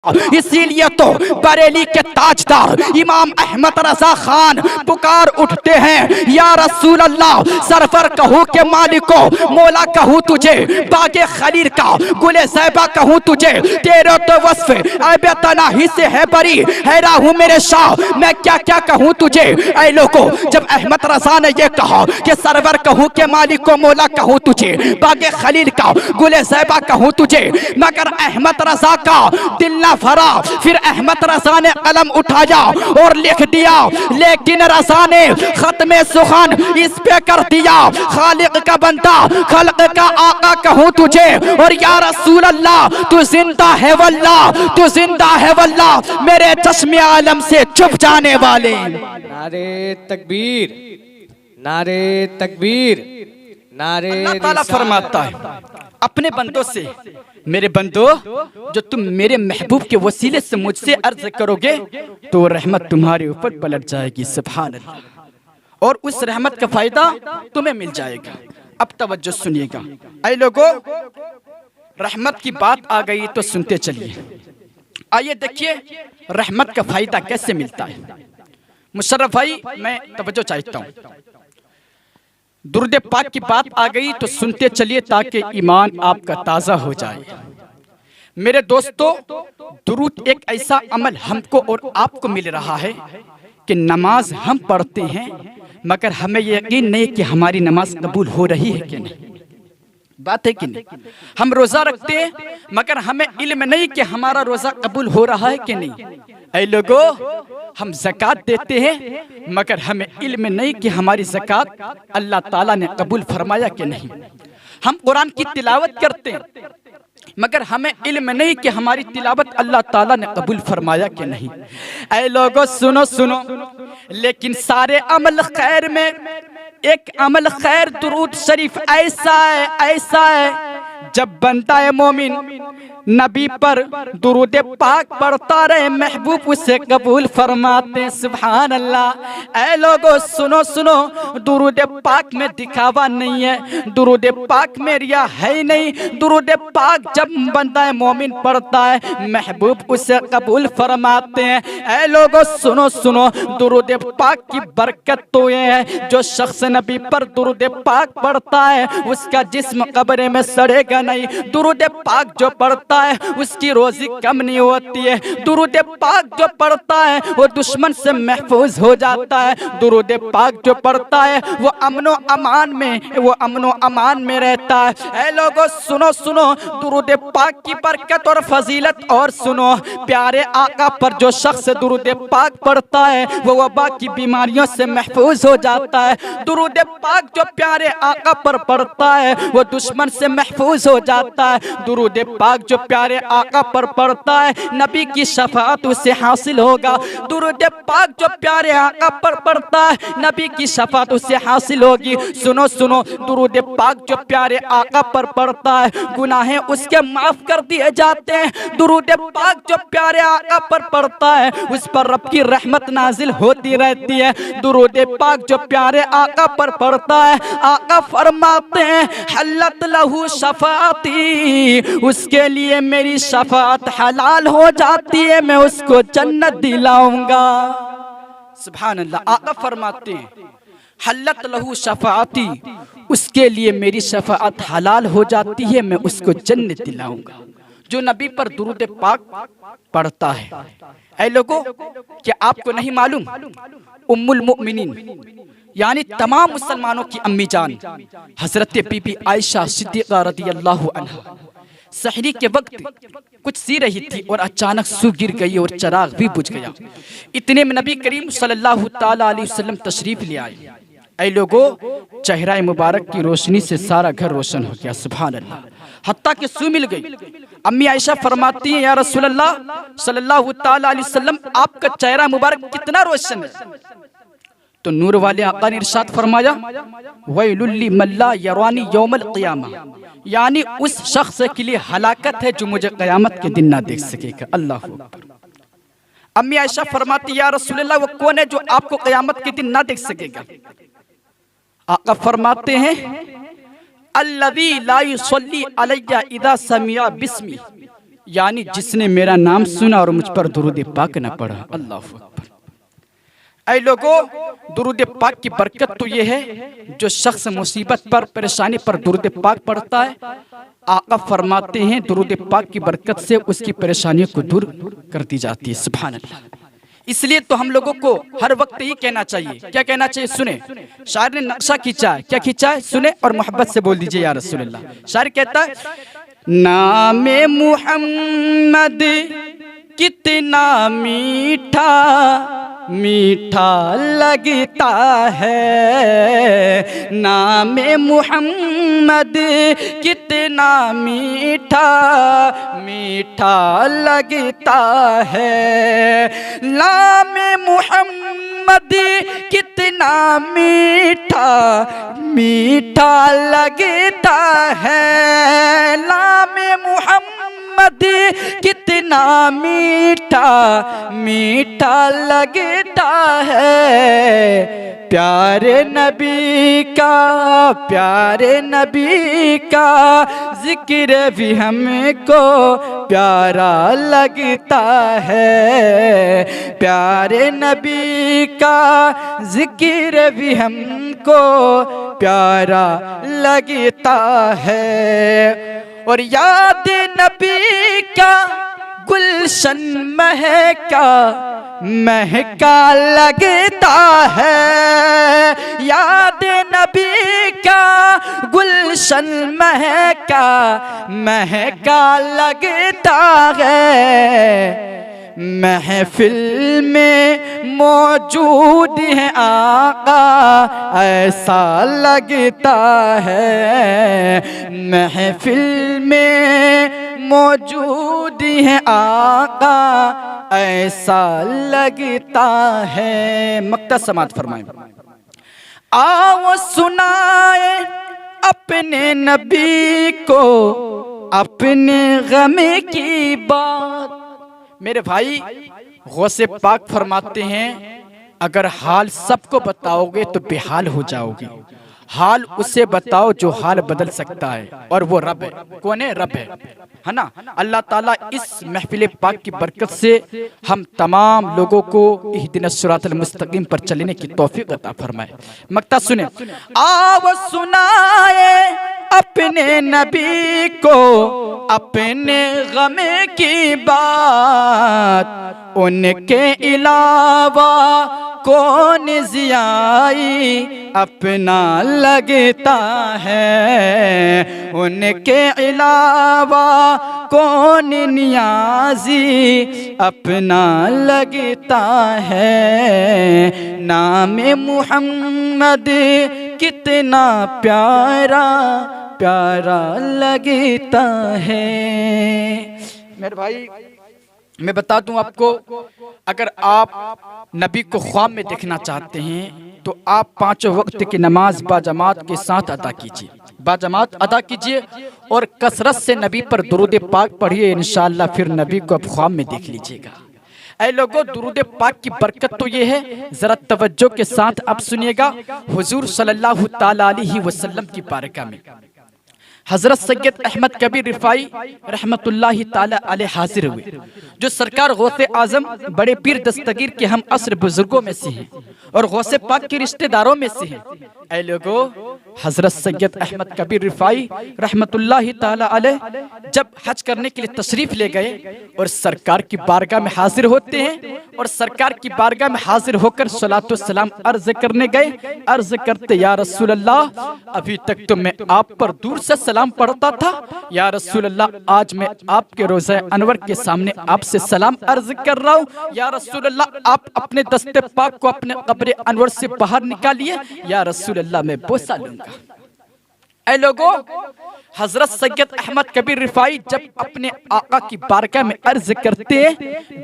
इसीलिए तो बरेली के ताजदार इमाम अहमद रजा खान पुकार उठते हैं, या रसूल अल्लाह, सरफर कहूँ के मालिको, मौला कहूँ तुझे, बागे खलील का गुले ज़ैबा कहूँ तुझे, तेरे तो वस्फ ऐबे तनाही से है बरी, हैरा हूँ मेरे शाह, मैं क्या क्या कहूँ तुझे। ऐ लोगो, जब अहमद रजा ने ये कहा कि सरवर कहूँ के मालिको, मौला कहूँ तुझे, बागे खलील का गुले ज़ैबा कहूँ तुझे, मगर अहमद रजा का दिल फरा। फिर अहमद रजा ने कलम उठाया और लिख दिया, लेकिन रजा ने खत्मे सुखन इस पे कर दिया, खालिक का बंदा, खल्क का आका कहूँ तुझे, और या रसूल अल्लाह, तू जिंदा है वल्लाह, तू जिंदा है वल्लाह, मेरे चश्मे आलम से छुप जाने वाले। नारे तकबीर, नारे तकबीर, नारे। अल्लाह ताला फरमाता है अपने बंदों से, मेरे बंदो, जो तुम मेरे महबूब के वसीले से मुझसे अर्ज करोगे तो रहमत तुम्हारे ऊपर पलट जाएगी। सुभान अल्लाह। और उस रहमत का फायदा तुम्हें मिल जाएगा। अब तवज्जो सुनिएगा। ऐ लोगो, रहमत की बात आ गई तो सुनते चलिए। आइए देखिए रहमत का फायदा कैसे मिलता है। मुशर्रफ भाई, मैं तवज्जो चाहता हूँ। दुरूद पाक की बात आ गई तो सुनते चलिए ताकि ईमान आपका ताज़ा हो जाए। मेरे दोस्तों, दुरूद एक ऐसा अमल हमको और आपको मिल रहा है कि नमाज हम पढ़ते हैं मगर हमें यकीन नहीं कि हमारी नमाज कबूल हो रही है कि नहीं। बात है कि नहीं। हम रोज़ा रखते हैं मगर हमें इल्म नहीं कि हमारा रोज़ा कबूल हो रहा है कि नहीं। ऐ लोगो, हम ज़कात देते हैं मगर हमें इल्म नहीं कि हमारी ज़कात अल्लाह ताला ने कबूल फरमाया कि नहीं। हम कुरान की तिलावत करते हैं मगर हमें इल्म नहीं कि हमारी तिलावत अल्लाह ताला ने कबूल फरमाया कि नहीं। ऐ लोगो सुनो सुनो, लेकिन सारे अमल खैर में एक अमल खैर दुरूद शरीफ ऐसा है, ऐसा है, जब बनता है मोमिन नबी पर दुरूद पाक पढ़ता रहे, महबूब उसे कबूल फरमाते। सुभान अल्लाह। ऐ लोगो सुनो सुनो, दुरूद पाक में दिखावा नहीं है, दुरूद पाक में रिया है ही नहीं। दुरूद पाक जब बनता है मोमिन पढ़ता है, महबूब उसे कबूल फरमाते हैं। ऐ लोगो सुनो सुनो, दुरूद पाक की बरकत तो ये है, जो शख्स नबी पर दुरूद पाक पढ़ता है उसका जिस्म कब्र में सड़ेगा नहीं। दुरूद पाक जो पढ़ता है उसकी रोजी कम नहीं होती है। दुरूद पाक जो पढ़ता है वो दुश्मन से महफूज हो जाता है। दुरूद पाक जो पढ़ता है वो अमनो अमान में, वो अमनो अमान में रहता है। ऐ लोगों सुनो सुनो, दुरूद पाक की बरकत और फजीलत और सुनो। प्यारे आका पर जो शख्स दुरूद पाक पढ़ता है वो वबा की बीमारियों से महफूज हो जाता है। दुरूद पाक जो प्यारे आका पर पढ़ता है वो दुश्मन से महफूज हो जाता है। दुरूद पाक जो प्यारे आका पर पढ़ता है नबी की शफाअत उसे हासिल होगा। दुरूद पाक जो प्यारे आका पर पढ़ता है नबी की शफाअत उसे हासिल होगी। सुनो सुनो, दुरूद पाक जो प्यारे आका पर पढ़ता है गुनाहें उसके माफ कर दिए जाते हैं। दुरूद पाक जो प्यारे आका पर पढ़ता है उस पर रब की रहमत नाजिल होती रहती है। दुरूद पाक जो प्यारे आका पर पढ़ता है, आका फरमाते हैं हल्लत लहू शफाअती, उसके लिए मेरी शफाअत हलाल हो जाती है, मैं उसको जन्नत दिलाऊंगा। सुभान अल्लाह। आका फरमाते हैं हल्लत लहू शफाअती, उसके लिए मेरी शफाअत हलाल हो जाती है, मैं उसको जन्नत दिलाऊंगा। जो नबी पर दुरूद पाक पढ़ता है। ऐ लोगों, क्या आपको नहीं मालूम उम्मुल मुमिनीन यानी तमाम मुसलमानों की अम्मी जान हजरत बीबी आयशा सिद्दीक़ा रज़ियल्लाहु अन्हा सहरी के वक्त कुछ सी रही थी और अचानक सू गिर गई और चिराग भी बुझ गया। इतने में नबी करीम सल्लल्लाहु ताला अलैहि वसल्लम तशरीफ ले आए। ऐ लोगों, चेहरा मुबारक की रोशनी से सारा घर रोशन हो गया। सुभान अल्लाह। हत्ता के सू मिल गई। अम्मी आयशा फरमाती हैं, या रसूल अल्लाह सल्लल्लाहु ताला अलैहि वसल्लम, आपका चेहरा मुबारक कितना रोशन है। तो नूर वाले आका ने इरशाद फरमाया, वैलुल लिमन ला यरानी यौमल क़ियामा, यानी उस शख्स के लिए हलाकत है जो मुझे क़यामत के दिन ना देख सकेगा। अल्लाह अकबर। अम्मी आयशा फरमाती, या रसूल अल्लाह, वो कौन है जो आपको क़यामत के दिन ना देख सकेगा। आका फरमाते हैं, अल्लज़ी ला युसल्ली अलैया इज़ा समिया बिस्मी, यानी जिसने मेरा नाम सुना और मुझ पर दुरूद पाक न पढ़ा। अल्लाह अकबर। ऐ लोगों, दुरूद पाक की बरकत तो ये है, जो शख्स मुसीबत पर, परेशानी पर दुरूद पाक पढ़ता है, आका फरमाते हैं दुरूद पाक की बरकत से उसकी परेशानियों को दूर कर दी जाती है। सुभान अल्लाह। इसलिए तो हम लोगों को हर वक्त ही कहना चाहिए। क्या कहना चाहिए? सुने, शायर ने नक्शा खींचा है। क्या खींचा है? सुने और मोहब्बत से बोल दीजिए या रसूल अल्लाह। शायर कहता है, नामे मुहम्मद कितना मीठा मीठा लगता है, नामे मुहम्मद कितना मीठा मीठा लगता है, नामे मुहम्मद कितना मीठा मीठा लगता है, नामे मुहम्मद कितना मीठा मीठा लगता है, प्यारे नबी का जिक्र भी हमको प्यारा लगता है, प्यारे नबी का जिक्र भी हमको प्यारा लगता है, और याद नबी का गुलशन महका महका लगता है, याद नबी का गुलशन महका महका लगता है, महफिल में मौजूद है आका ऐसा लगता है, महफिल में मौजूद है आका ऐसा लगता है। मक्ता समात फरमाए, आओ सुनाए अपने नबी को अपने गम की बात। मेरे भाई, गौसे पाक फरमाते हैं, अगर हाल सबको बताओगे तो बेहाल हो जाओगे, हाल उसे बताओ जो हाल बदल सकता है, और वो रब है। कौन है? रब है ना। अल्लाह ताला इस महफिल पाक की बरकत से हम तमाम लोगों को इहदिनस सिरातल मुस्तकीम पर चलने की तौफीक अता फरमाए। मक्ता सुने, आओ सुनाए अपने नबी को अपने गम की बात, उनके अलावा कौन जियाई अपना लगता है, उनके अलावा कौन नियाजी अपना लगता है, नामे मुहम्मद कितना प्यारा प्यारा लगता है। मेरे भाई, मैं बता दूं आपको, अगर आप नबी को ख्वाब में देखना चाहते हैं तो आप 5 वक्त की नमाज बाजमात के साथ अदा कीजिए, बाजमात अदा कीजिए और कसरत से नबी पर दुरूद पाक पढ़िए। इंशाअल्लाह फिर नबी को आप ख्वाब में देख लीजिएगा। ऐ लोगों, दुरूद पाक की बरकत तो ये है, जरा तवज्जो के साथ आप सुनिएगा। हुजूर सल्लल्लाहु ताला अलैहि वसल्लम की बारगाह में हजरत सैयद अहमद कबीर रिफाई रहमतुल्लाहि ताला अलैह हाजिर हुए, जो सरकार गौसे आजम बड़े पीर दस्तगीर के हम असर बुजुर्गों में से हैं और गौसे पाक के रिश्तेदारों में से हैं। ऐ लोगों, हजरत सैयद अहमद कबीर रिफाई रहमतुल्लाहि ताला अलैह जब हज करने के लिए तशरीफ ले गए और सरकार की बारगाह में हाजिर होते हैं और सरकार की बारगाह में हाजिर होकर सलातो सलाम अर्ज करने गए। अर्ज करते, या रसूल अल्लाह, अभी तक तो मैं आप पर दूर से सलाम पढ़ता था, या रसूल अल्लाह, आज मैं आपके रोज़े अनवर के सामने आपसे सलाम अर्ज कर रहा हूँ। या रसूल अल्लाह, आप अपने दस्ते पाक को अपने कब्र अनवर से बाहर निकालिए, या रसूल अल्लाह, मैं बोसा लूंगा। ऐ लोगों, हजरत सैयद अहमद कबीर रिफाई जब अपने आका की बारगाह में अर्ज करते हैं,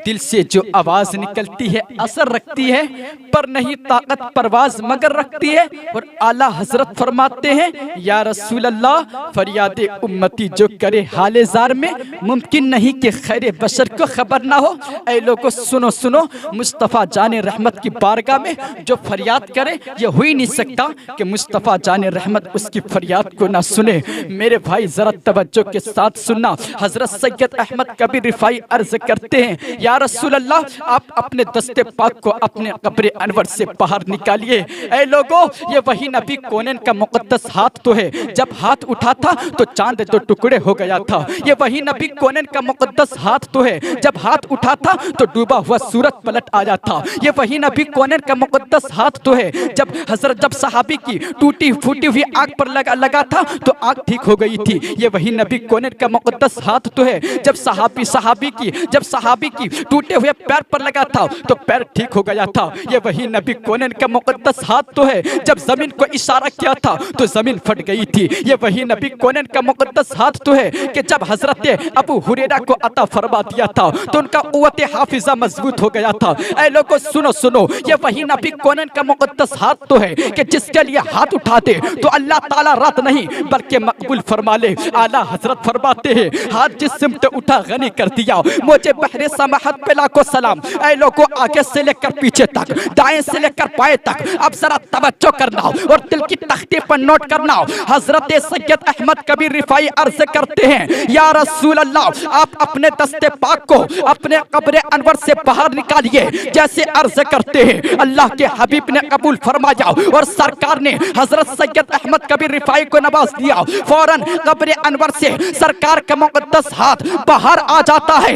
दिल से जो आवाज निकलती है असर रखती है, पर नहीं ताकत परवाज मगर रखती है। और आला हजरत फरमाते हैं, या रसूल अल्लाह, फरियादे उम्मती जो करे हाले जार में, मुमकिन नहीं कि खैर बशर को खबर ना हो। ऐ लोगों, सुनो सुनो, मुस्तफ़ा जाने रहमत की बारगाह में जो फरियाद करे, ये हो ही नहीं सकता कि मुस्तफ़ा जाने रहमत उसकी फरियाद को ना सुने। मेरे भाई जरा तवज्जो के साथ सुनना। हजरत सैयद अहमद कबीर रिफाई अर्ज करते हैं, या रसूल अल्लाह, आप अपने दस्ते पाक को अपने कब्र अनवर से बाहर निकालिए। ऐ लोगों, ये वही नबी कोनेन का मुकद्दस हाथ तो है, जब हाथ उठा था तो चांद दो टुकड़े हो गया था। ये वही नबी कोनेन का मुकद्दस हाथ तो है, जब हाथ उठा था तो डूबा हुआ सूरज पलट आया था। ये वही नबी कोनेन का मुकद्दस हाथ तो है, जब सहाबी की टूटी फूटी हुई आंख पर लगा था तो आंख ठीक हो गई थी। ये वही नबी कोनेन का मुकद्दस हाथ तो है, जब सहाबी की टूटे हुए पैर पर लगा था तो पैर ठीक हो गया था। ये वही नबी कोनेन का मुकद्दस हाथ तो है, जब जमीन को इशारा किया था तो जमीन फट गई थी। ये वही नबी कोनेन का मुकद्दस हाथ तो है कि जब हजरत अबू हुरैरा को अता फरमा दिया था तो उनका कुव्वत हाफिजा मजबूत हो गया था। ऐ लोगों सुनो, ये वही नबी कोनेन का मुकद्दस हाथ तो है कि जिसके लिए हाथ उठाते तो अल्लाह ताला रद्द नहीं बल्कि मकबूल फरमा ले। आला हजरत फरमाते हैं, हाथ जिस सिमत उठा गनी कर दिया, मुझे बहरे समाहत पे लाखों सलाम। ऐ लोगों, आगे से लेकर पीछे तक, दाएं से लेकर बाएं तक, अब जरा तवज्जो करना और दिल की तख्ती पर नोट करना। हजरत सैयद अहमद कबीर रिफाई अर्ज करते हैं, या रसूल अल्लाह, आप अपने दस्ते पाक को अपने कब्र अनवर से बाहर निकालिए। जैसे अर्ज करते हैं, अल्लाह के हबीब ने कबूल फरमाया और सरकार ने हजरत सैयद अहमद कबीर रिफाई को नवाज दिया। फौरन कब्र अनवर से सरकार का मुकद्दस हाथ बाहर आ जाता है।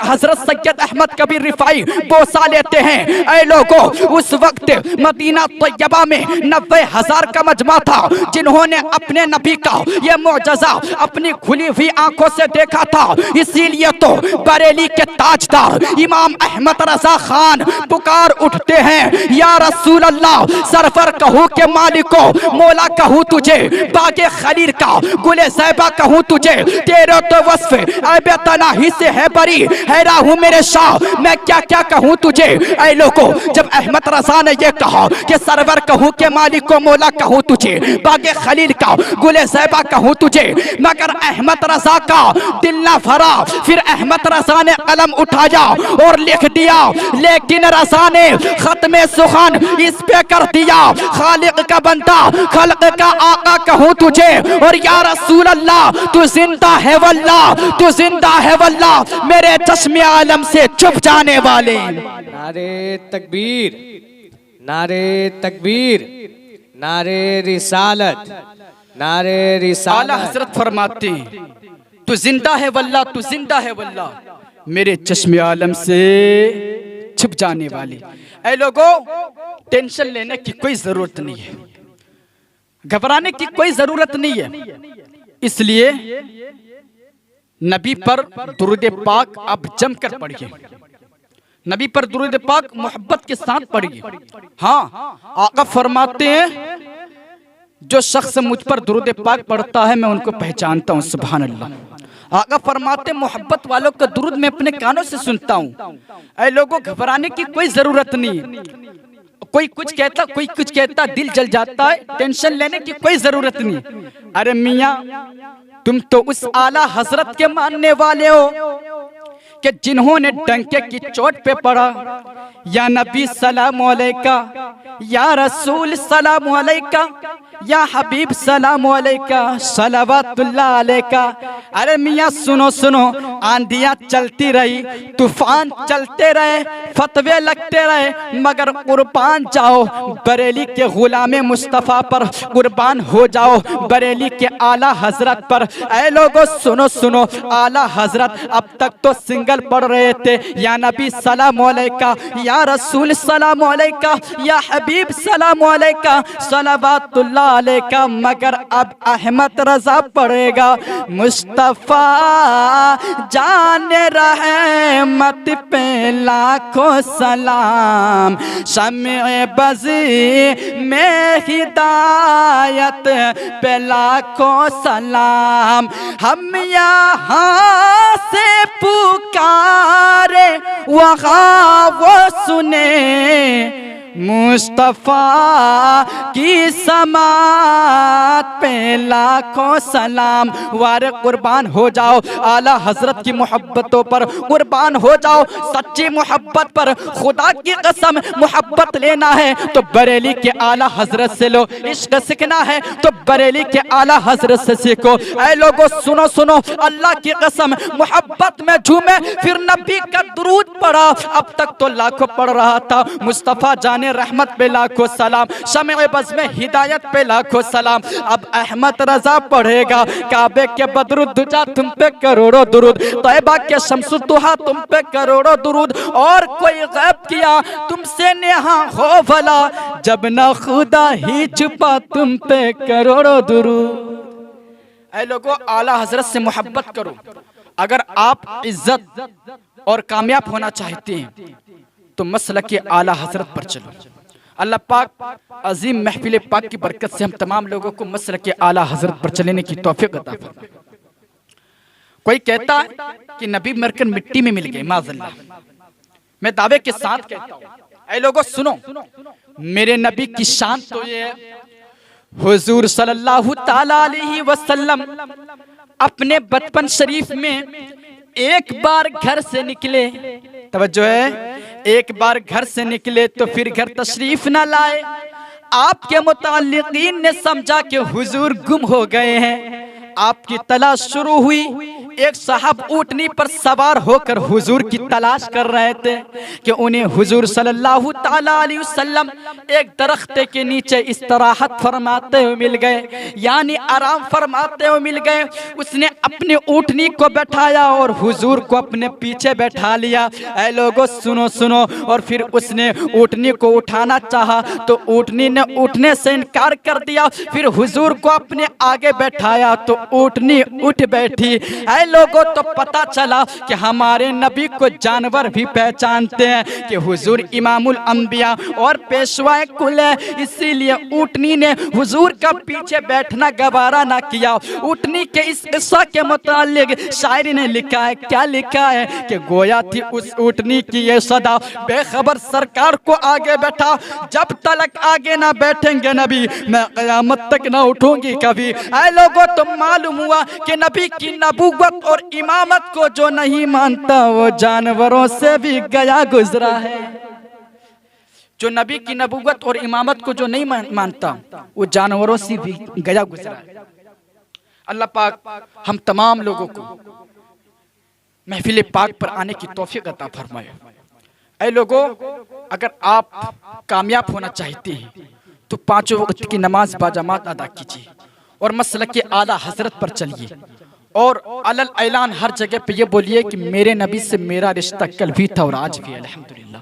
हजरत सैयद अहमद कबीर रिफाई बोसा लेते हैं। ऐ लोगों, उस वक्त मदीना तैयबा में 90,000 का मजमा था जिन्होंने अपने नबी का ये मुअजिज़ा अपनी खुली हुई आंखों से देखा था। इसीलिए तो बरेली के ताजदार इमाम अहमद रजा खान पुकार उठते हैं, या रसूल अल्लाह, सरफर कहूँ के मालिको, मौला कहूँ तुझे, बागे खलील का गुले ज़ैबा कहूँ तुझे, तेरे तो वस्फ ऐबे तनाही से है बरी, हैरा हूँ मेरे शाह, मैं क्या क्या कहूँ तुझे। ऐ लोगों, जब अहमद रजा ने ये कहा कि सरवर कहूँ के मालिको, मौला कहूँ तुझे, बागे खलील का गुले ज़ैबा कहूँ तुझे, मगर अहमद रजा का दिल ना भरा। फिर अहमद रजा ने कलम उठाया और लिख दिया, लेकिन रजा ने खत्मे सुखन इस पे कर दिया, खालिक का बंदा, खल्क का आका कहूँ तुझे, और या रसूल अल्लाह, तू जिंदा है वल्लाह, तू जिंदा है वल्लाह, मेरे चश्मे आलम से छुप जाने वाले। नारे तकबीर, नारे तकबीर, नारे रिसालत, नारे आला रिसालत। हजरत फरमाते हैं, तू जिंदा है वल्लाह, तू जिंदा है वल्लाह, मेरे चश्मे आलम से छुप जाने वाले। ऐ लोगों, टेंशन लेने की कोई जरूरत नहीं है, घबराने की कोई जरूरत नहीं है। इसलिए नबी पर दुरूद पाक अब जमकर पढ़िए, नबी पर दुरूद पाक मोहब्बत के साथ पढ़िए। हाँ, आका फरमाते हैं, जो शख्स मुझ पर दुरूद पाक पढ़ता है मैं उनको पहचानता हूँ। सुभान अल्लाह। आका फरमाते, मोहब्बत वालों का दुरूद मैं अपने कानों से सुनता हूँ। ऐ लोगों, घबराने की कोई जरूरत नहीं। कोई कुछ कहता, कोई कुछ कहता, दिल जल जाता है, टेंशन लेने की कोई जरूरत नहीं। अरे मियाँ, तुम तो उस आला हजरत के मानने वाले हो कि जिन्होंने डंके की चोट पे पड़ा, या नबी सलाम अलैका, या रसूल सलाम अलैका, या हबीब सलाम अलैका, सलावतुल्लाह अलैका। अरे मियाँ सुनो, आंधियाँ चलती रही, तूफान चलते रहे, फतवे लगते रहे, मगर कुर्बान जाओ बरेली के गुलामे मुस्तफ़ा पर, कुर्बान हो जाओ बरेली के आला हजरत पर। ऐ लोगों सुनो, आला हजरत अब तक तो सिंगल पढ़ रहे थे, या नबी सलाम अलैका, या रसूल सलाम अलैका, या हबीब सलाम अलैका, सलावतुल्लाह अलैका, मगर अब अहमद रजा पढ़ेगा, मुस्तफा जाने रहमत पे लाखों सलाम, शम्ए बज़ी में हिदायत पे लाखों सलाम। हम यहाँ से पुकारे वहाँ वो सुने, मुस्तफ़ा की समात पे लाखों सलाम। वारे कुर्बान हो जाओ आला हजरत की मोहब्बतों पर, कुर्बान हो जाओ सच्ची मोहब्बत पर। खुदा की कसम मोहब्बत लेना है तो बरेली के आला हजरत से लो, इश्क सीखना है तो बरेली के आला हजरत से सीखो। ऐ लोगों सुनो सुनो, अल्लाह की कसम मोहब्बत में झूमे, फिर नबी का दुरूद पढ़ा। अब तक तो लाखों पढ़ रहा था, मुस्तफ़ा जाने रहमत पे लाखों सलाम, शमे बज़ में हिदायत पे लाखों सलाम। अब अहमद रजा पढ़ेगा, काबे के बदरुद्दुजा तुम पे करोड़ों दुरूद, तैयबा के शम्सुद्दुहा तुम पे करोड़ों दुरूद। और कोई गैब किया तुमसे नेहा हो भला, जब ना खुदा ही छुपा तुम पे करोड़ों दुरूद। ऐ लोगों आला हजरत से मोहब्बत करो। अगर आप इज्जत और कामयाब होना चाहते हैं तो मसलक के आला हजरत पर चलो। अल्लाह पाक अजीम महफिल पाक की बरकत से हम तमाम लोगों को मसलक के आला हजरत पर चलने की तौफीक अता फरमाए। कोई कहता है कि नबी मरकर मिट्टी में मिल गए, माज़अल्लाह, मैं दावे के साथ कहता हूँ ऐ लोगों सुनो, मेरे नबी की शान तो ये है, हुजूर सल्लल्लाहु ताला अलैहि वसल्लम अपने बचपन शरीफ में एक बार घर से निकले, तवज्जो है, एक बार घर से निकले तो फिर घर तशरीफ न लाए। आपके मुताल्लिकीन ने समझा कि हुजूर गुम हो गए हैं। आपकी तलाश शुरू हुई। एक साहब ऊँटनी पर सवार होकर हुजूर की तलाश कर रहे थे कि उन्हें हुजूर सल्लल्लाहु ताला अलैहि वसल्लम एक दरख्त के नीचे इस्तराहत फरमाते हुए मिल गए, यानी आराम फरमाते हुए मिल गए। उसने अपनी ऊँटनी को बैठाया और हुजूर को अपने पीछे बैठा लिया। ऐ लोगों सुनो सुनो, और फिर उसने ऊँटनी को उठाना चाहा तो ऊँटनी ने उठने से इनकार कर दिया। फिर हुजूर को अपने आगे बैठाया तो ऊँटनी उठ बैठी। ऐ लोगों तो पता चला कि हमारे नबी को जानवर भी पहचानते हैं कि हुजूर इमामुल अंबिया और पेशवाए कुल है, इसीलिए ऊँटनी ने हुजूर का पीछे बैठना गवारा ना किया। ऊँटनी के इस किस्सा के मुतालिक शायरी ने लिखा है, क्या लिखा है कि गोया थी उस ऊँटनी की ये सदा, बेखबर सरकार को आगे बैठा, जब तक आगे ना बैठेंगे नबी मैं क़यामत तक ना उठूंगी कभी। ऐ लोगों तो मालूम हुआ कि नबी की नबूवत और इमामत को जो नहीं मानता वो जानवरों से भी गया गुजरा है। जो नबी की नबूवत और इमामत को जो नहीं मानता वो जानवरों से भी गया गुजरा है। अल्लाह पाक हम तमाम लोगों को महफिल पाक पर आने की तौफीक अता फरमाए। ऐ लोगों अगर आप कामयाब होना चाहते हैं तो पांचों वक्त की नमाज बाजमात अदा कीजिए और मसलक के आला हजरत पर चलिए और अलल ऐलान हर जगह पे ये बोलिए कि मेरे नबी से मेरा रिश्ता कल भी था और आज भी अल्हम्दुलिल्लाह।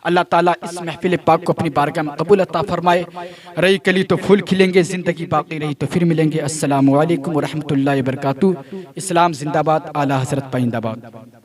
अल्लाह ताला इस महफिल पाक को अपनी बारगाह में कबूल अता फरमाए। रही कली तो फूल खिलेंगे, जिंदगी बाकी रही तो फिर मिलेंगे। अस्सलामु अलैकुम व रहमतुल्लाहि व बरकातुहू। इस्लाम जिंदाबाद, आला हजरत पाइंदाबाद।